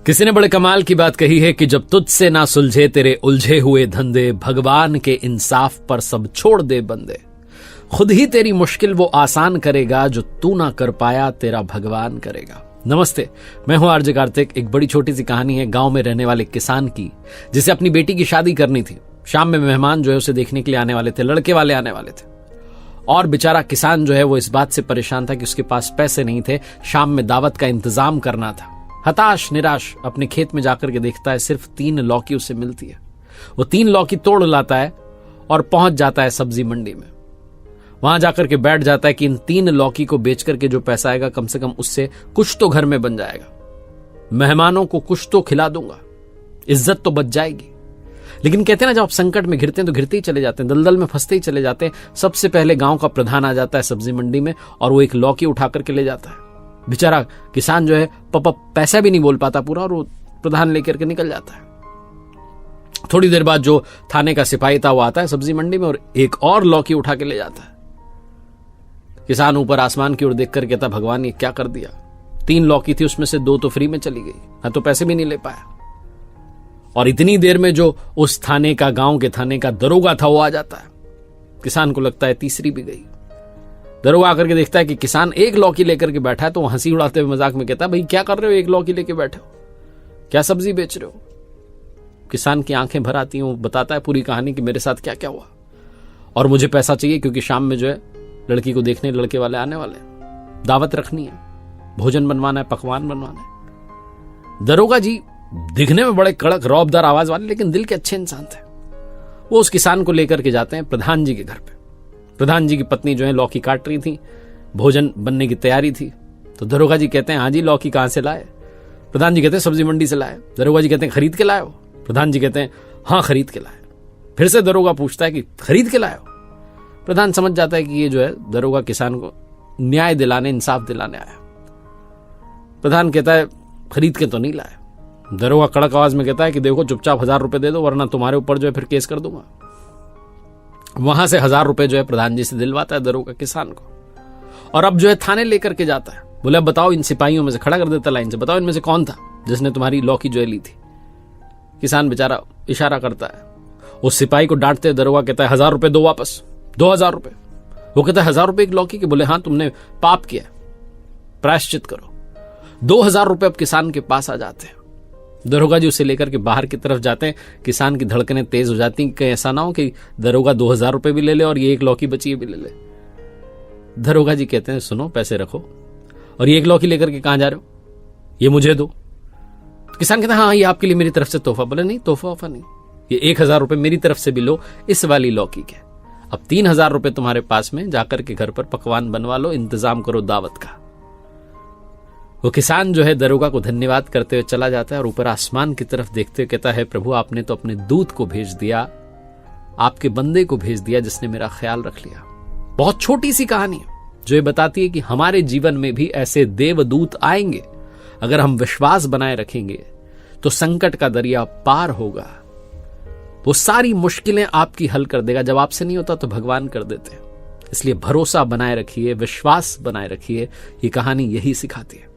किसी ने बड़े कमाल की बात कही है कि जब तुझसे ना सुलझे तेरे उलझे हुए धंधे, भगवान के इंसाफ पर सब छोड़ दे बंदे। खुद ही तेरी मुश्किल वो आसान करेगा, जो तू ना कर पाया तेरा भगवान करेगा। नमस्ते, मैं हूं आरजे कार्तिक। एक बड़ी छोटी सी कहानी है गांव में रहने वाले किसान की, जिसे अपनी बेटी की शादी करनी थी। शाम में मेहमान जो है उसे देखने के लिए आने वाले थे, लड़के वाले आने वाले थे। और बेचारा किसान जो है वो इस बात से परेशान था कि उसके पास पैसे नहीं थे, शाम में दावत का इंतजाम करना था। हताश निराश अपने खेत में जाकर के देखता है, सिर्फ 3 लौकी उसे मिलती है। वो 3 लौकी तोड़ लाता है और पहुंच जाता है सब्जी मंडी में। वहां जाकर के बैठ जाता है कि इन 3 लौकी को बेच करके जो पैसा आएगा, कम से कम उससे कुछ तो घर में बन जाएगा। मेहमानों को कुछ तो खिला दूंगा, इज्जत तो बच जाएगी। लेकिन कहते हैं ना, जब आप संकट में घिरते हैं तो घिरते ही चले जाते हैं, दलदल में फंसते ही चले जाते हैं। सबसे पहले गांव का प्रधान आ जाता है सब्जी मंडी में और वो एक लौकी उठा करके ले जाता है। बेचारा किसान जो है पैसा भी नहीं बोल पाता पूरा, और वो प्रधान लेकर के निकल जाता है। थोड़ी देर बाद जो थाने का सिपाही था वो आता है सब्जी मंडी में और एक और लौकी उठा के ले जाता है। किसान ऊपर आसमान की ओर देख कर कहता, भगवान ये क्या कर दिया। 3 लौकी थी, उसमें से 2 तो फ्री में चली गई, हाँ तो पैसे भी नहीं ले पाया। और इतनी देर में जो उस थाने का, गांव के थाने का दरोगा था वो आ जाता है। किसान को लगता है तीसरी भी गई। दरोगा आकर के देखता है कि किसान एक लौकी लेकर के बैठा है, तो हंसी उड़ाते हुए मजाक में कहता है, भाई क्या कर रहे हो, एक लौकी लेके बैठे हो, क्या सब्जी बेच रहे हो। किसान की आंखें भर आती हैं, वो बताता है पूरी कहानी कि मेरे साथ क्या क्या हुआ और मुझे पैसा चाहिए, क्योंकि शाम में जो है लड़की को देखने लड़के वाले आने वाले, दावत रखनी है, भोजन बनवाना है, पकवान बनवाना है। दरोगा जी दिखने में बड़े कड़क रौबदार आवाज वाले, लेकिन दिल के अच्छे इंसान थे। वो उस किसान को लेकर के जाते हैं प्रधान जी के घर पे। प्रधान जी की पत्नी जो है लौकी काट रही थी, भोजन बनने की तैयारी थी। तो दरोगा जी कहते हैं, हाँ जी लौकी कहां से लाए। प्रधान जी कहते हैं, सब्जी मंडी से लाए। दरोगा जी कहते हैं, खरीद के लाए हो। प्रधान जी कहते हैं, हाँ खरीद के लाए। फिर से दरोगा पूछता है कि खरीद के लाए हो। प्रधान समझ जाता है कि ये जो है दरोगा किसान को न्याय दिलाने, इंसाफ दिलाने आया। प्रधान कहता है, खरीद के तो नहीं लाए। दरोगा कड़क आवाज में कहता है कि देखो चुपचाप 1000 रुपए दे दो, वरना तुम्हारे ऊपर जो है फिर केस कर दूंगा। वहां से 1000 रुपए जो है प्रधान जी से दिलवाता है दरोगा किसान को, और अब जो है थाने लेकर के जाता है। बोले, बताओ, इन सिपाहियों में से खड़ा कर देता लाइन से, बताओ इनमें से कौन था जिसने तुम्हारी लौकी जो है ली थी। किसान बेचारा इशारा करता है। उस सिपाही को डांटते दरोगा कहता है, 1000 रुपए दो वापस, 2000 रुपए। वो कहता है, 1000 रुपए एक लौकी के। बोले, हाँ तुमने पाप किया, प्रायश्चित करो। 2000 रुपए अब किसान के पास आ जाते हैं। दरोगा जी उसे लेकर के बाहर की तरफ जाते हैं। किसान की धड़कनें तेज हो जाती हैं, कहीं ऐसा ना हो कि दरोगा 2000 रुपए भी ले ले और ये एक लौकी बची है भी ले ले। दरोगा जी कहते हैं, सुनो पैसे रखो, और ये एक लौकी लेकर के कहां जा रहे हो, ये मुझे दो। किसान कहता है, हाँ ये आपके लिए मेरी तरफ से तोहफा। बोले, नहीं तोहफा वोफा नहीं, ये 1000 रुपए मेरी तरफ से भी लो, इस वाली लौकी के। अब 3000 रुपए तुम्हारे पास में, जाकर के घर पर पकवान बनवा लो, इंतजाम करो दावत का। वो किसान जो है दरोगा को धन्यवाद करते हुए चला जाता है और ऊपर आसमान की तरफ देखते हुए कहता है, प्रभु आपने तो अपने दूत को भेज दिया, आपके बंदे को भेज दिया जिसने मेरा ख्याल रख लिया। बहुत छोटी सी कहानी है जो ये बताती है कि हमारे जीवन में भी ऐसे देवदूत आएंगे। अगर हम विश्वास बनाए रखेंगे तो संकट का दरिया पार होगा। वो सारी मुश्किलें आपकी हल कर देगा। जब आपसे नहीं होता तो भगवान कर देते हैं। इसलिए भरोसा बनाए रखिए, विश्वास बनाए रखिए। ये कहानी यही सिखाती है।